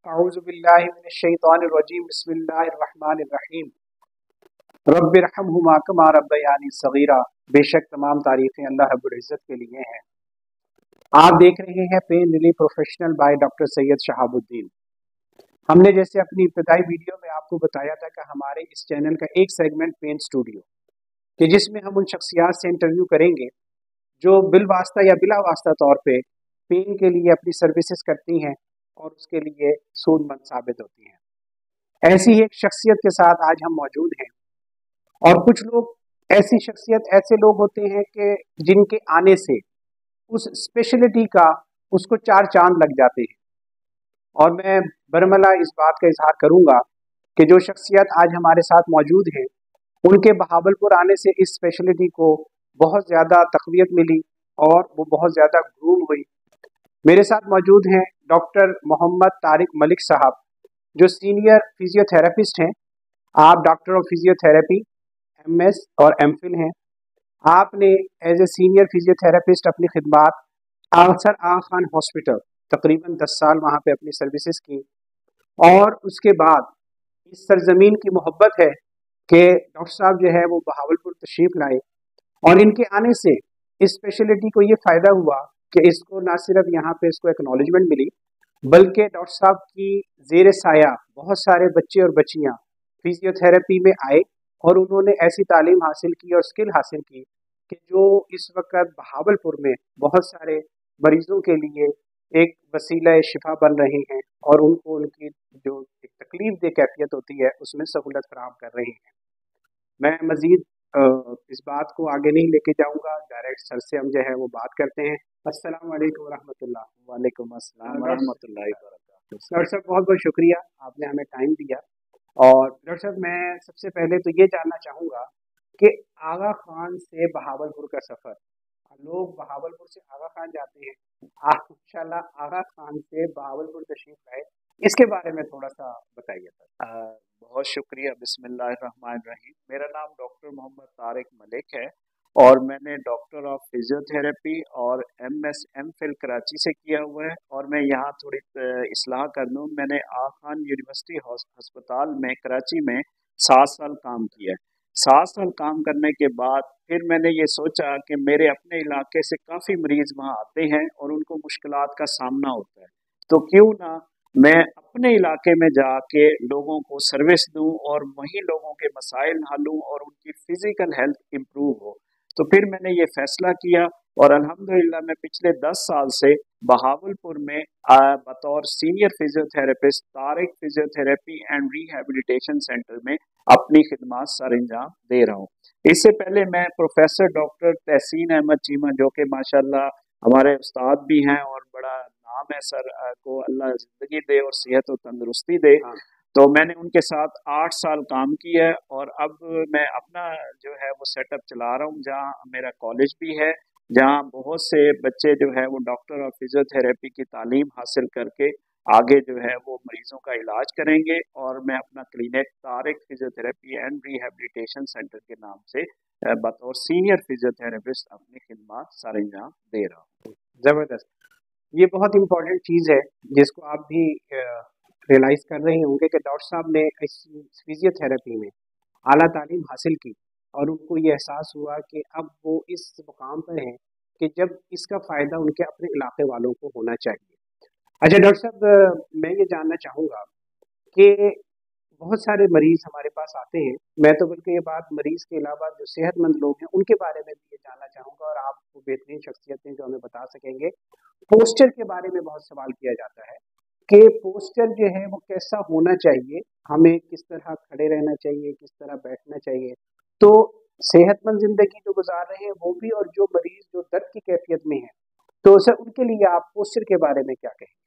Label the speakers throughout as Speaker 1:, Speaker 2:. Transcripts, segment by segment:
Speaker 1: अऊज़ु बिल्लाहि मिनश्शैतानिर्रजीम बिस्मिल्लाहिर्रहमानिर्रहीम रब्बिरहमहुमा कमा रब्बयानी सगीरा। बेशक तमाम तारीफ़ें अल्लाह रब्बुल इज़्ज़त के लिए हैं। आप देख रहे हैं pain relief professional by doctor Syed Shahabuddin. हमने जैसे अपनी इब्तिदाई वीडियो में आपको बताया था कि हमारे इस चैनल का एक सेगमेंट पेन स्टूडियो कि जिसमें हम उन शख्सियात से इंटरव्यू करेंगे जो बिल वास्ता या बिला वास्ता तौर पे पेन के लिए अपनी सर्विसेज करती हैं और उसके लिए सूदमंद साबित होती हैं। ऐसी ही एक शख्सियत के साथ आज हम मौजूद हैं। और कुछ लोग ऐसी शख्सियत ऐसे लोग होते हैं कि जिनके आने से उस स्पेशलिटी का उसको चार चांद लग जाते हैं। और मैं बरमला इस बात का इजहार करूंगा कि जो शख्सियत आज हमारे साथ मौजूद हैं उनके बहावलपुर आने से इस स्पेशलिटी को बहुत ज़्यादा तक़वियत मिली और वो बहुत ज़्यादा ग्रूम हुई। मेरे साथ मौजूद हैं डॉक्टर मोहम्मद तारिक मलिक साहब जो सीनियर फिजियोथेरेपिस्ट हैं। आप डॉक्टर ऑफ फिजियोथेरेपी एमएस और एमफिल हैं। आपने एज ए सीनियर फिजियोथेरेपिस्ट अपनी खिदमात अफसर आगा खान हॉस्पिटल तकरीबन 10 साल वहाँ पे अपनी सर्विसेज की। और उसके बाद इस सरजमीन की मोहब्बत है कि डॉक्टर साहब जो है वो बहावलपुर तशरीफ़ लाए और इनके आने से इस स्पेशलिटी को ये फ़ायदा हुआ कि इसको ना सिर्फ यहाँ पे इसको एक्नॉलेजमेंट मिली बल्कि डॉक्टर साहब की ज़ेर साया बहुत सारे बच्चे और बच्चियाँ फिजियोथेरेपी में आए और उन्होंने ऐसी तालीम हासिल की और स्किल हासिल की कि जो इस वक्त बहावलपुर में बहुत सारे मरीज़ों के लिए एक वसीला शिफा बन रहे हैं और उनको उनकी जो एक तकलीफ दे कैफियत होती है उसमें सहूलत फराहम कर रहे हैं। मैं मज़ीद इस बात को आगे नहीं लेके जाऊंगा, डायरेक्ट सर से हम जो है वो बात करते हैं। अस्सलाम वालेकुम रहमतुल्लाह।
Speaker 2: वालेकुम अस्सलाम रहमतुल्लाहि व बरकातहू।
Speaker 1: डॉक्टर साहब बहुत बहुत शुक्रिया, आपने हमें टाइम दिया। और डॉक्टर साहब मैं सबसे पहले तो ये जानना चाहूँगा कि आगा खान से बहावलपुर का सफ़र, लोग बहावलपुर से आगा खान जाते हैं, आप इंशाल्लाह आगा खान से बहावलपुर तशरीफ़ लाए, इसके बारे में थोड़ा सा बताइए सर।
Speaker 2: बहुत शुक्रिया। बिस्मिल्लाहिर्रहमानिर्रहीम। मेरा नाम डॉक्टर मोहम्मद तारिक मलिक है और मैंने डॉक्टर ऑफ फिजियोथेरेपी और एमएस एमफिल कराची से किया हुआ है। और मैं यहाँ थोड़ी इस्लाह कर दूँ, मैंने आगा खान यूनिवर्सिटी अस्पताल में कराची में 7 साल काम किया है। 7 साल काम करने के बाद फिर मैंने ये सोचा कि मेरे अपने इलाके से काफ़ी मरीज़ वहाँ आते हैं और उनको मुश्किलात का सामना होता है, तो क्यों ना मैं अपने इलाके में जाके लोगों को सर्विस दूं और वहीं लोगों के मसाइल हल लूं और उनकी फ़िज़िकल हेल्थ इम्प्रूव हो। तो फिर मैंने ये फ़ैसला किया और अल्हम्दुलिल्लाह मैं पिछले 10 साल से बहावलपुर में बतौर senior physiotherapist Tariq physiotherapy and rehabilitation centre में अपनी खिदमात सर अंजाम दे रहा हूँ। इससे पहले मैं प्रोफेसर डॉक्टर तहसीन अहमद चीमा जो कि माशाल्लाह हमारे उस्ताद भी हैं और बड़ा नाम है सर को अल्लाह ज़िंदगी दे और सेहत और तंदुरुस्ती दे। तो मैंने उनके साथ 8 साल काम किया है और अब मैं अपना जो है वो सेटअप चला रहा हूँ जहाँ मेरा कॉलेज भी है, जहाँ बहुत से बच्चे जो है वो डॉक्टर और फिजियोथेरेपी की तालीम हासिल करके आगे जो है वो मरीजों का इलाज करेंगे। और मैं अपना clinic Tariq physiotherapy and rehabilitation centre के नाम से बतौर सीनियर फिजियोथेरेपिस्ट अपनी खिदमात सर अंजाम दे रहा हूँ।
Speaker 1: ज़बरदस्त, ये बहुत इम्पोर्टेंट चीज़ है जिसको आप भी रियलाइज़ कर रहे होंगे कि डॉक्टर साहब ने इस फिजियोथेरेपी में आला तालीम हासिल की और उनको ये एहसास हुआ कि अब वो इस मुकाम पर हैं कि जब इसका फ़ायदा उनके अपने इलाके वालों को होना चाहिए। अच्छा डॉक्टर साहब, मैं ये जानना चाहूँगा कि बहुत सारे मरीज़ हमारे पास आते हैं, मैं तो बल्कि ये बात मरीज़ के अलावा जो सेहतमंद लोग हैं उनके बारे में भी ये जानना चाहूँगा और आप बेहतरीन शख्सियत हैं जो हमें बता सकेंगे। पोस्चर के बारे में बहुत सवाल किया जाता है कि पोस्चर जो है वो कैसा होना चाहिए, हमें किस तरह खड़े रहना चाहिए, किस तरह बैठना चाहिए, तो सेहतमंद ज़िंदगी जो गुजार रहे हैं वो भी और जो मरीज़ जो दर्द की कैफियत में है, तो सर उनके लिए आप पोस्चर के बारे में क्या कहेंगे?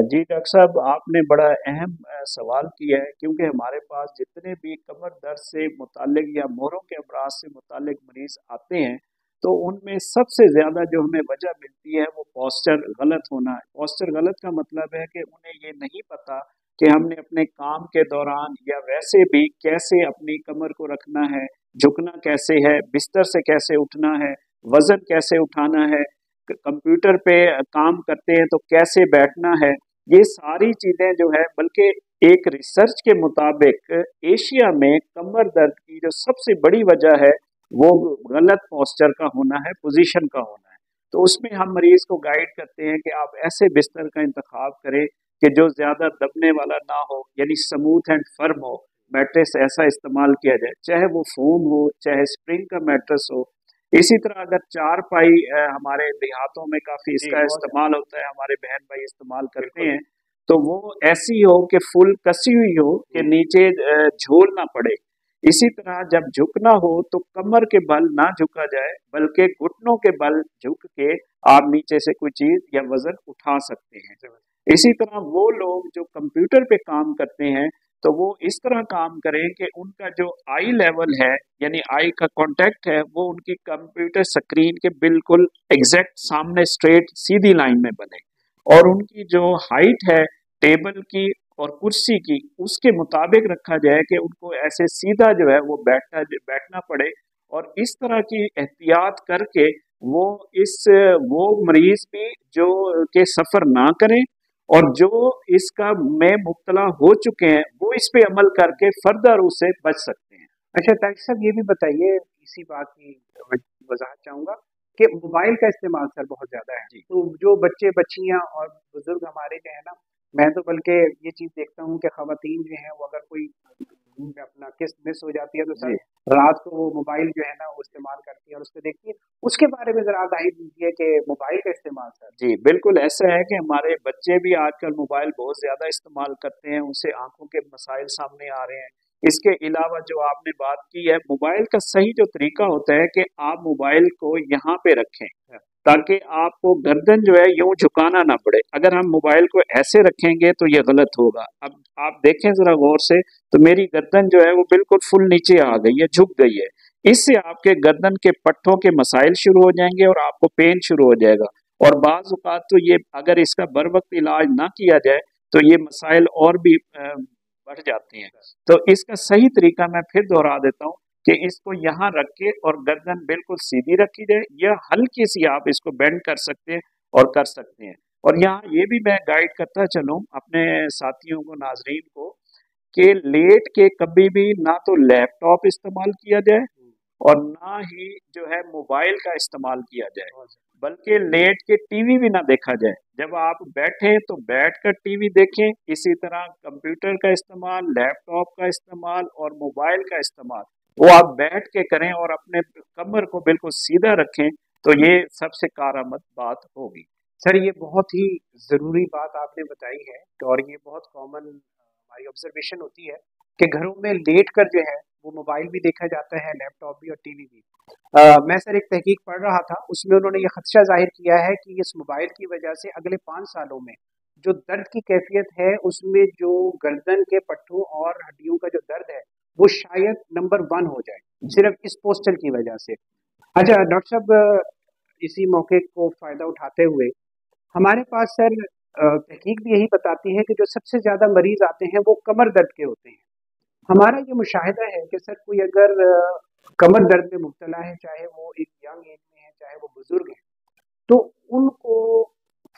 Speaker 2: जी डॉक्टर साहब, आपने बड़ा अहम सवाल किया है क्योंकि हमारे पास जितने भी कमर दर्द से मुतालिक या मोरों के अमराज से मुतालिक मरीज आते हैं तो उनमें सबसे ज़्यादा जो हमें वजह मिलती है वो पोस्चर गलत होना है। पोस्चर गलत का मतलब है कि उन्हें ये नहीं पता कि हमने अपने काम के दौरान या वैसे भी कैसे अपनी कमर को रखना है, झुकना कैसे है, बिस्तर से कैसे उठना है, वज़न कैसे उठाना है, कंप्यूटर पे काम करते हैं तो कैसे बैठना है, ये सारी चीज़ें जो है, बल्कि एक रिसर्च के मुताबिक एशिया में कमर दर्द की जो सबसे बड़ी वजह है वो गलत पोस्चर का होना है, पोजीशन का होना है। तो उसमें हम मरीज को गाइड करते हैं कि आप ऐसे बिस्तर का इंतखाब करें कि जो ज़्यादा दबने वाला ना हो, यानी स्मूथ एंड फर्म हो। मैट्रेस ऐसा इस्तेमाल किया जाए, चाहे वो फोम हो चाहे स्प्रिंग का मैट्रेस हो। इसी तरह अगर चार पाई हमारे देहातों में काफ़ी इसका इस्तेमाल होता है, हमारे बहन भाई इस्तेमाल करते हैं, तो वो ऐसी हो कि फुल कसी हुई हो कि नीचे झोल ना पड़े। इसी तरह जब झुकना हो तो कमर के बल ना झुका जाए, बल्कि घुटनों के बल झुक के आप नीचे से कोई चीज या वजन उठा सकते हैं। इसी तरह वो लोग जो कंप्यूटर पे काम करते हैं तो वो इस तरह काम करें कि उनका जो आई लेवल है, यानी आई का कांटेक्ट है, वो उनकी कंप्यूटर स्क्रीन के बिल्कुल एग्जैक्ट सामने स्ट्रेट सीधी लाइन में बने, और उनकी जो हाइट है टेबल की और कुर्सी की उसके मुताबिक रखा जाए कि उनको ऐसे सीधा जो है वो बैठना पड़े। और इस तरह की एहतियात करके वो मरीज भी जो के सफ़र ना करें, और जो इसका में मुब्तला हो चुके हैं वो इस पे अमल करके फर्दर उससे बच सकते हैं।
Speaker 1: अच्छा डॉक्टर साहब, ये भी बताइए, इसी बात की वजाहत चाहूँगा कि मोबाइल का इस्तेमाल सर बहुत ज़्यादा है, तो जो बच्चे बच्चियाँ और बुजुर्ग हमारे जो है ना, मैं तो बल्कि ये चीज़ देखता हूँ कि ख़वातीन जो हैं वो अगर कोई अपना किस्त मिस हो जाती है तो सर रात को वो मोबाइल जो है ना वो इस्तेमाल करती है और उसको देखती है। उसके बारे में ज़रा आगाही दीजिए कि मोबाइल का इस्तेमाल सर।
Speaker 2: जी बिल्कुल ऐसा है कि हमारे बच्चे भी आजकल मोबाइल बहुत ज़्यादा इस्तेमाल करते हैं, उनसे आंखों के मसाइल सामने आ रहे हैं। इसके अलावा जो आपने बात की है, मोबाइल का सही जो तरीका होता है कि आप मोबाइल को यहाँ पे रखें ताकि आपको गर्दन जो है यूं झुकाना ना पड़े। अगर हम मोबाइल को ऐसे रखेंगे तो ये गलत होगा। अब आप देखें जरा गौर से, तो मेरी गर्दन जो है वो बिल्कुल फुल नीचे आ गई है, झुक गई है। इससे आपके गर्दन के पट्टों के मसाइल शुरू हो जाएंगे और आपको पेन शुरू हो जाएगा। और बाज़ औक़ात तो ये अगर इसका बर वक्त इलाज ना किया जाए तो ये मसाइल और भी बढ़ जाते हैं। तो इसका सही तरीका मैं फिर दोहरा देता हूँ कि इसको यहाँ रख के और गर्दन बिल्कुल सीधी रखी जाए, या हल्की सी आप इसको बेंड कर सकते हैं और कर सकते हैं। और यहाँ ये भी मैं गाइड करता चलूँ अपने साथियों को, नाजरीन को, कि लेट के कभी भी ना तो लैपटॉप इस्तेमाल किया जाए और ना ही जो है मोबाइल का इस्तेमाल किया जाए, बल्कि लेट के टीवी भी ना देखा जाए। जब आप बैठे तो बैठ कर टीवी देखें। इसी तरह कंप्यूटर का इस्तेमाल, लैपटॉप का इस्तेमाल और मोबाइल का इस्तेमाल वो आप बैठ के करें और अपने कमर को बिल्कुल सीधा रखें, तो ये सबसे कारआमद बात होगी।
Speaker 1: सर ये बहुत ही ज़रूरी बात आपने बताई है, और ये बहुत कॉमन हमारी ऑब्जर्वेशन होती है कि घरों में लेट कर जो है वो मोबाइल भी देखा जाता है, लैपटॉप भी और टीवी भी। मैं सर एक तहकीक पढ़ रहा था, उसमें उन्होंने ये खदशा जाहिर किया है कि इस मोबाइल की वजह से अगले 5 सालों में जो दर्द की कैफियत है उसमें जो गर्दन के पट्टों और हड्डियों का जो दर्द है वो शायद नंबर 1 हो जाए, सिर्फ इस पोस्टर की वजह से। अच्छा डॉक्टर साहब, इसी मौके को फ़ायदा उठाते हुए हमारे पास सर तहकीक भी यही बताती है कि जो सबसे ज़्यादा मरीज़ आते हैं वो कमर दर्द के होते हैं। हमारा ये मुशाहिदा है कि सर कोई अगर कमर दर्द में मुब्तला है, चाहे वो एक यंग एज में है चाहे वो बुजुर्ग है, तो उनको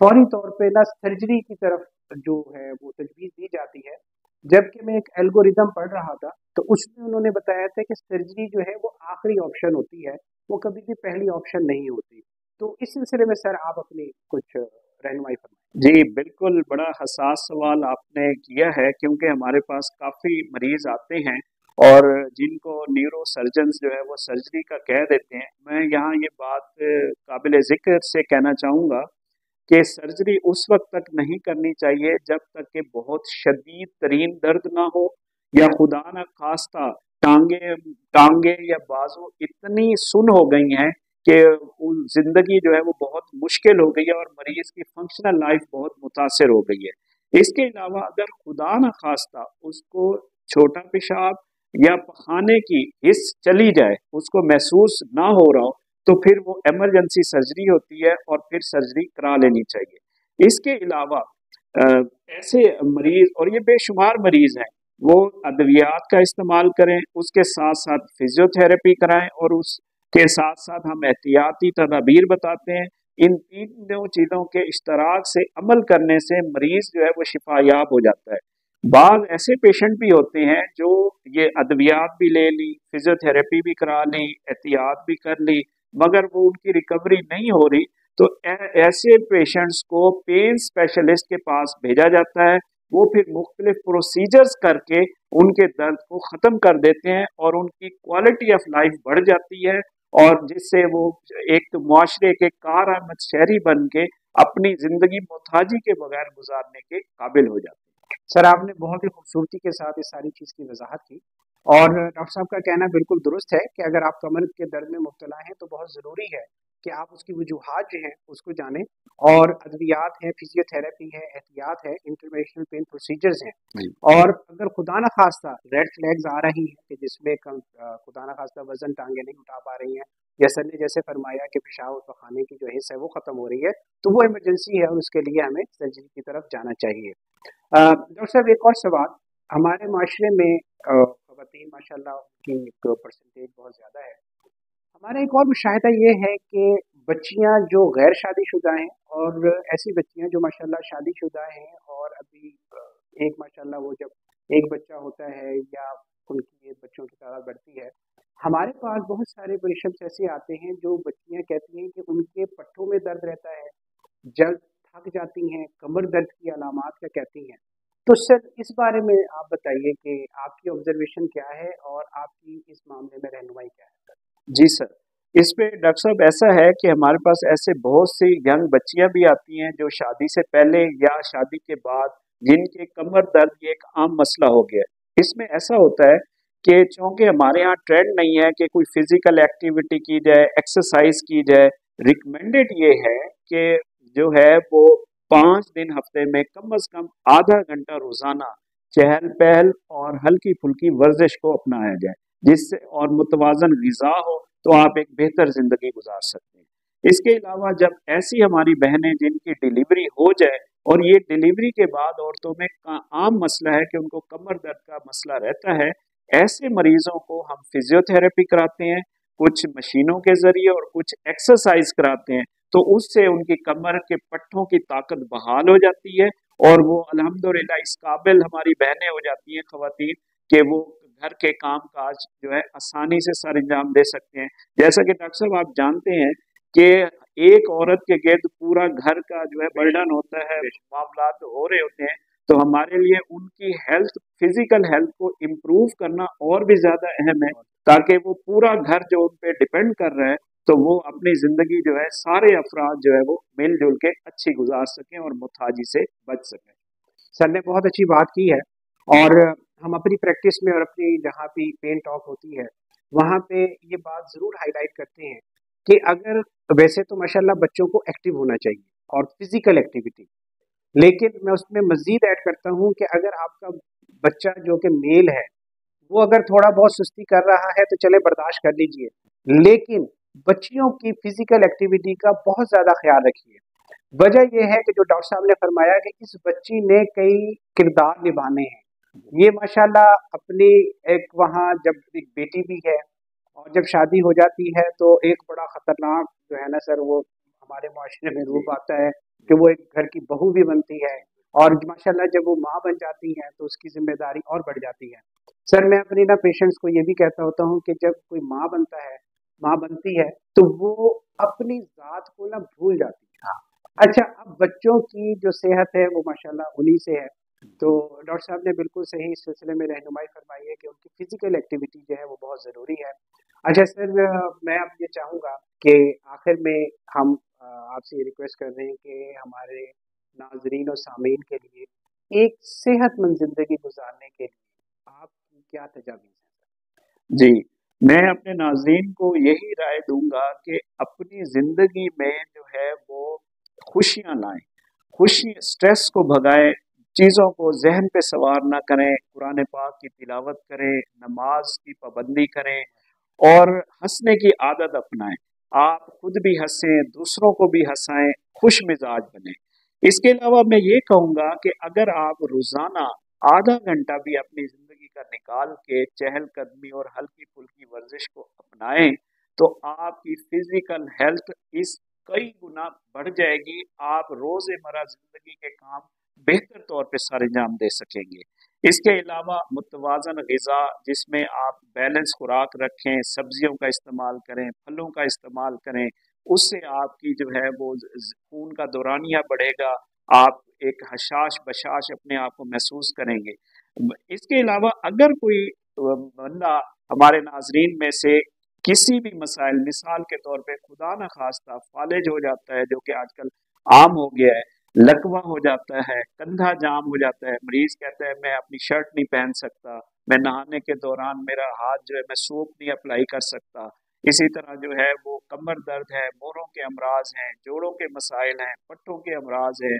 Speaker 1: फौरी तौर पे ना सर्जरी की तरफ जो है वो तजवीज़ दी जाती है। जबकि मैं एक एल्गोरिदम पढ़ रहा था तो उसमें उन्होंने बताया था कि सर्जरी जो है वो आखिरी ऑप्शन होती है, वो कभी भी पहली ऑप्शन नहीं होती। तो इस सिलसिले में सर आप अपनी कुछ रहनुमाई फरमाएं।
Speaker 2: जी बिल्कुल, बड़ा हसास सवाल आपने किया है, क्योंकि हमारे पास काफ़ी मरीज आते हैं और जिनको न्यूरो सर्जन्स जो है वो सर्जरी का कह देते हैं। मैं यहाँ ये बात काबिल ज़िक्र से कहना चाहूँगा कि सर्जरी उस वक्त तक नहीं करनी चाहिए जब तक कि बहुत शदीद तरीन दर्द ना हो, या खुदा न खास्ता टांगे या बाजू इतनी सुन हो गई हैं कि जिंदगी जो है वो बहुत मुश्किल हो गई है और मरीज की फंक्शनल लाइफ बहुत मुतासर हो गई है। इसके अलावा अगर खुदा न खास्ता उसको छोटा पेशाब या पखाने की हिस्स चली जाए, उसको महसूस ना हो रहा हो, तो फिर वो इमरजेंसी सर्जरी होती है और फिर सर्जरी करा लेनी चाहिए। इसके अलावा ऐसे मरीज, और ये बेशुमार मरीज हैं, वो अद्वियात का इस्तेमाल करें, उसके साथ साथ फिजियोथेरेपी कराएं और उसके साथ साथ हम एहतियाती तदाबीर बताते हैं। इन तीनों चीज़ों के इश्तराक से अमल करने से मरीज़ जो है वो शिफायाब हो जाता है। बाद ऐसे पेशेंट भी होते हैं जो ये अद्वियात भी ले ली, फिजियोथेरेपी भी करा ली, एहतियात भी कर ली, मगर वो उनकी रिकवरी नहीं हो रही, तो ऐसे पेशेंट्स को पेन स्पेशलिस्ट के पास भेजा जाता है। वो फिर मुख्तलिफ प्रोसीजर्स करके उनके दर्द को ख़त्म कर देते हैं और उनकी क्वालिटी ऑफ लाइफ बढ़ जाती है, और जिससे वो एक तो मुआशरे के कारआमद शहरी बन के अपनी ज़िंदगी मुताजी के बगैर गुजारने के काबिल हो जाते हैं।
Speaker 1: सर, आपने बहुत ही खूबसूरती के साथ इस सारी चीज़ की वजाहत की, और डॉक्टर साहब का कहना बिल्कुल दुरुस्त है कि अगर आप कमर के दर्द में मुब्तला हैं तो बहुत ज़रूरी है कि आप उसकी वजूहात जो हैं उसको जानें, और अद्वियात हैं, फिजियोथेरेपी है, एहतियात है, इंटरवेंशनल पेन प्रोसीजर्स हैं, और अगर खुदा न खास्ता रेड फ्लैग्स आ रही हैं कि जिसमें खुदा न खास्ता वजन टांगे नहीं उठा पा रही हैं, या सर ने जैसे फरमाया कि पेशाब और पखाने की जो हिस्सा है वो ख़त्म हो रही है, तो वो इमरजेंसी है और उसके लिए हमें सर्जरी की तरफ जाना चाहिए। डॉक्टर साहब, एक और सवाल। हमारे माशरे में ख़वातीन माशाल्लाह की परसेंटेज बहुत ज़्यादा है। हमारा एक और मुशाहिदा ये है कि बच्चियां जो गैर शादीशुदा हैं और ऐसी बच्चियां जो माशाल्लाह शादीशुदा हैं, और अभी एक माशाल्लाह वो जब एक बच्चा होता है या उनकी बच्चों की तादाद बढ़ती है, हमारे पास बहुत सारे पेशेंट्स ऐसे आते हैं जो बच्चियां कहती हैं कि उनके पट्टों में दर्द रहता है, जल्द थक जाती हैं, कमर दर्द की अलामात क्या कहती हैं। तो सर, इस बारे में आप बताइए कि आपकी ऑब्जर्वेशन क्या है और आपकी इस मामले में रहनुमाई क्या है।
Speaker 2: जी सर, इस पे डॉक्टर साहब ऐसा है कि हमारे पास ऐसे बहुत सी यंग बच्चियां भी आती हैं जो शादी से पहले या शादी के बाद जिनके कमर दर्द ये एक आम मसला हो गया है। इसमें ऐसा होता है कि चूँकि हमारे यहाँ ट्रेंड नहीं है कि कोई फिजिकल एक्टिविटी की जाए, एक्सरसाइज की जाए, रिकमेंडेड ये है कि जो है वो 5 दिन हफ्ते में कम अज़ कम आधा घंटा रोज़ाना चहल पहल और हल्की फुल्की वर्जिश को अपनाया जाए, जिससे और मुतवाज़न ग़िज़ा हो तो आप एक बेहतर ज़िंदगी गुजार सकते हैं। इसके अलावा जब ऐसी हमारी बहनें जिनकी डिलीवरी हो जाए, और ये डिलीवरी के बाद औरतों में आम मसला है कि उनको कमर दर्द का मसला रहता है, ऐसे मरीजों को हम फिजियोथेरेपी कराते हैं, कुछ मशीनों के ज़रिए और कुछ एक्सरसाइज कराते हैं, तो उससे उनकी कमर के पट्टों की ताकत बहाल हो जाती है, और वो अल्हम्दुलिल्लाह इस काबिल हमारी बहनें हो जाती हैं ख़वातीन कि वो घर के काम काज जो है आसानी से सर अंजाम दे सकते हैं। जैसा कि डॉक्टर साहब आप जानते हैं कि एक औरत के गिर्द पूरा घर का जो है बर्डन होता है, मामलात हो रहे होते हैं, तो हमारे लिए उनकी हेल्थ, फिजिकल हेल्थ को इम्प्रूव करना और भी ज़्यादा अहम है, ताकि वो पूरा घर जो उन पे डिपेंड कर रहा है, तो वो अपनी ज़िंदगी जो है सारे अफराद जो है वो मिलजुल के अच्छी गुजार सकें और मुताजी से बच सकें।
Speaker 1: सर ने बहुत अच्छी बात की है, और हम अपनी प्रैक्टिस में और अपनी जहाँ भी पेन टॉक होती है वहाँ पे ये बात ज़रूर हाईलाइट करते हैं कि अगर, वैसे तो माशाल्लाह बच्चों को एक्टिव होना चाहिए और फिजिकल एक्टिविटी, लेकिन मैं उसमें मज़ीद ऐड करता हूँ कि अगर आपका बच्चा जो कि मेल है वो अगर थोड़ा बहुत सुस्ती कर रहा है तो चले बर्दाश्त कर लीजिए, लेकिन बच्चियों की फिजिकल एक्टिविटी का बहुत ज़्यादा ख्याल रखिए। वजह यह है कि जो डॉक्टर साहब ने फरमाया कि इस बच्ची ने कई किरदार निभाने हैं, ये माशाल्लाह अपनी एक, वहाँ जब एक बेटी भी है और जब शादी हो जाती है तो एक बड़ा ख़तरनाक जो है ना सर, वो हमारे माशरे में रूप आता है कि वो एक घर की बहू भी बनती है, और माशाल्लाह जब वो माँ बन जाती हैं तो उसकी जिम्मेदारी और बढ़ जाती है। सर, मैं अपनी ना पेशेंट्स को ये भी कहता होता हूँ कि जब कोई माँ बनता है, माँ बनती है, तो वो अपनी ज़ात को ना भूल जाती है। अच्छा, अब बच्चों की जो सेहत है वो माशाल्लाह उन्हीं से है, तो डॉक्टर साहब ने बिल्कुल सही इस सिलसिले में रहनुमाई फरमाई है कि उनकी फिजिकल एक्टिविटी जो है वो बहुत ज़रूरी है। अच्छा सर, मैं अब ये चाहूँगा कि आखिर में हम आपसे ये रिक्वेस्ट कर रहे हैं कि हमारे नाजरीन और सामीन के लिए एक सेहतमंद ज़िंदगी गुजारने के लिए आपकी क्या तजावीज़ हैं?
Speaker 2: जी, मैं अपने नाज़रीन को यही राय दूँगा कि अपनी ज़िंदगी में जो है वो खुशियाँ लाएँ, खुशी स्ट्रेस को भगाएँ, चीज़ों को ज़हन पे सवार ना करें, कुरान पाक की तिलावत करें, नमाज की पाबंदी करें और हँसने की आदत अपनाएँ। आप खुद भी हँसें, दूसरों को भी हँसाएँ, खुश मिजाज बनें। इसके अलावा मैं ये कहूँगा कि अगर आप रोज़ाना आधा घंटा भी अपनी ज़िंदगी का निकाल के चहलकदमी और हल्की-फुल्की वर्जिश को अपनाएँ, तो आपकी फ़िज़िकल हेल्थ इस कई गुना बढ़ जाएगी। आप रोज़मर्रा ज़िंदगी के काम बेहतर तौर पे सर अंजाम दे सकेंगे। इसके अलावा मुतवाज़न ग़िज़ा, जिसमें आप बैलेंस खुराक रखें, सब्जियों का इस्तेमाल करें, फलों का इस्तेमाल करें, उससे आपकी जो है वो खून का दौरानिया बढ़ेगा, आप एक हशाश बशाश अपने आप को महसूस करेंगे। इसके अलावा अगर कोई बंदा हमारे नाजरीन में से किसी भी मसाइल, मिसाल के तौर पे खुदा न खास्ता फालिज हो जाता है, जो कि आजकल आम हो गया है, लकवा हो जाता है, कंधा जाम हो जाता है, मरीज कहता है मैं अपनी शर्ट नहीं पहन सकता, मैं नहाने के दौरान मेरा हाथ जो है मैं सोप नहीं अप्लाई कर सकता, इसी तरह जो है वो कमर दर्द है, मोरों के अमराज हैं, जोड़ों के मसाइल हैं, पट्टों के अमराज हैं।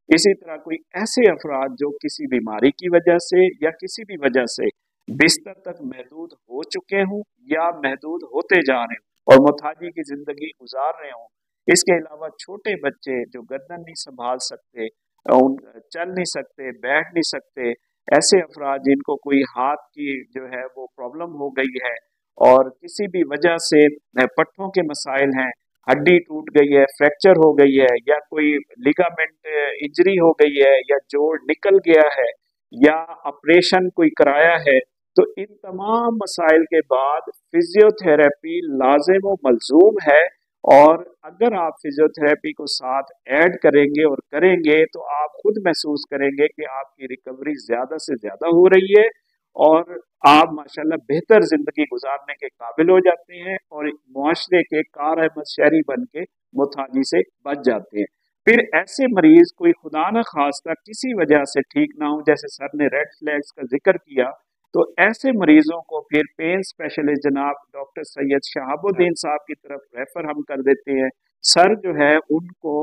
Speaker 2: इसी तरह कोई ऐसे अफराद जो किसी बीमारी की वजह से या किसी भी वजह से बिस्तर तक महदूद हो चुके हों या महदूद होते जा रहे हों और मुताजी की ज़िंदगी गुजार रहे हों। इसके अलावा छोटे बच्चे जो गर्दन नहीं संभाल सकते, चल नहीं सकते, बैठ नहीं सकते, ऐसे अफराद जिनको कोई हाथ की जो है वो प्रॉब्लम हो गई है और किसी भी वजह से पट्टों के मसाइल हैं, हड्डी टूट गई है, फ्रैक्चर हो गई है, या कोई लिगामेंट इंजरी हो गई है, या जोड़ निकल गया है, या ऑपरेशन कोई कराया है, तो इन तमाम मसाइल के बाद फिजियोथेरेपी लाजिम व मलजूम है। और अगर आप फिजियोथेरेपी को साथ ऐड करेंगे और करेंगे तो आप खुद महसूस करेंगे कि आपकी रिकवरी ज़्यादा से ज़्यादा हो रही है और आप माशाल्लाह बेहतर ज़िंदगी गुजारने के काबिल हो जाते हैं और मुआशरे के कार अहमद शहरी बन के मुताजी से बच जाते हैं। फिर ऐसे मरीज कोई खुदा न खास्ता किसी वजह से ठीक ना हो, जैसे सर ने रेड फ्लैग्स का जिक्र किया, तो ऐसे मरीजों को फिर पेन स्पेशलिस्ट जनाब डॉक्टर सैयद शहाबुद्दीन साहब की तरफ रेफर हम कर देते हैं। सर जो है उनको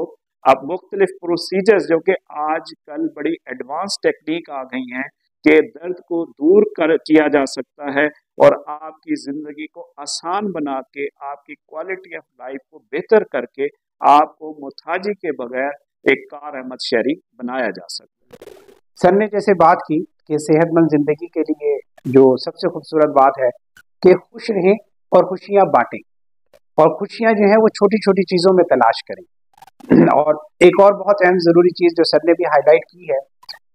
Speaker 2: अब मुख्तलिफ प्रोसीजर्स जो कि आजकल बड़ी एडवांस टेक्निक आ गई हैं कि दर्द को दूर किया जा सकता है और आपकी ज़िंदगी को आसान बना के आपकी क्वालिटी ऑफ लाइफ को बेहतर करके आपको मुताजी के बगैर एक कार अहमद शहरी बनाया जा सकता है।
Speaker 1: सर ने जैसे बात की कि सेहतमंद जिंदगी के लिए जो सबसे खूबसूरत बात है कि खुश रहें और खुशियां बांटें, और खुशियां जो है वो छोटी छोटी चीज़ों में तलाश करें। और एक और बहुत अहम ज़रूरी चीज़ जो सर ने भी हाईलाइट की है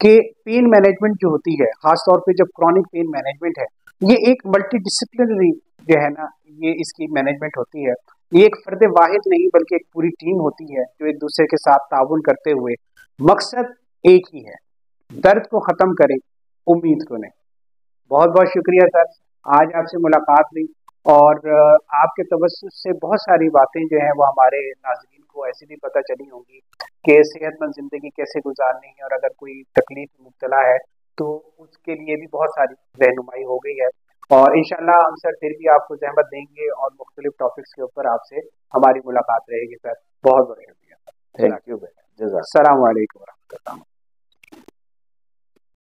Speaker 1: कि पेन मैनेजमेंट जो होती है, ख़ास तौर पे जब क्रॉनिक पेन मैनेजमेंट है, ये एक मल्टी डिसिप्लिनरी जो है ना, ये इसकी मैनेजमेंट होती है। ये एक फर्द वाहिद नहीं बल्कि एक पूरी टीम होती है जो एक दूसरे के साथ ताउन करते हुए मकसद एक ही है, दर्द को ख़त्म करें, उम्मीद को नहीं। बहुत बहुत शुक्रिया सर, आज आपसे मुलाकात हुई और आपके तवज्जुह से बहुत सारी बातें जो हैं वो हमारे नाज़रीन को ऐसे भी पता चली होंगी कि सेहतमंद ज़िंदगी कैसे गुजारनी है, और अगर कोई तकलीफ में मुब्तला है तो उसके लिए भी बहुत सारी रहनुमाई हो गई है। और इंशाल्लाह हम सर फिर भी आपको ज़हमत देंगे और मुख्तलिफ टॉपिक्स के ऊपर आपसे हमारी मुलाकात रहेगी सर। बहुत बहुत शुक्रिया।
Speaker 2: Thank you.
Speaker 1: अस्सलाम वालेकुम।